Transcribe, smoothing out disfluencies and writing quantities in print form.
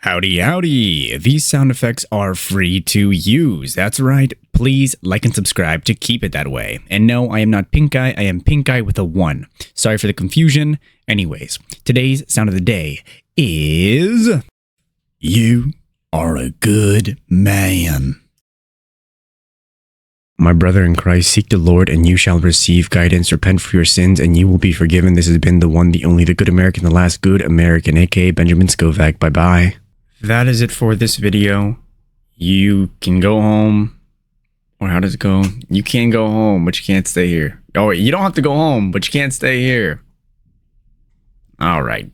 Howdy, howdy. These sound effects are free to use. That's right. Please like and subscribe to keep it that way. And no, I am not Pink Eye. I am Pink Eye with a 1. Sorry for the confusion. Anyways, today's sound of the day is... You are a good man. My brother in Christ, seek the Lord and you shall receive guidance. Repent for your sins and you will be forgiven. This has been the one, the only, the good American, the last good American, aka Benjamin Scovach. Bye-bye. That is it for this video. You can go home. Or how does it go? You can go home, but you can't stay here. Oh, wait, you don't have to go home, but you can't stay here. All right.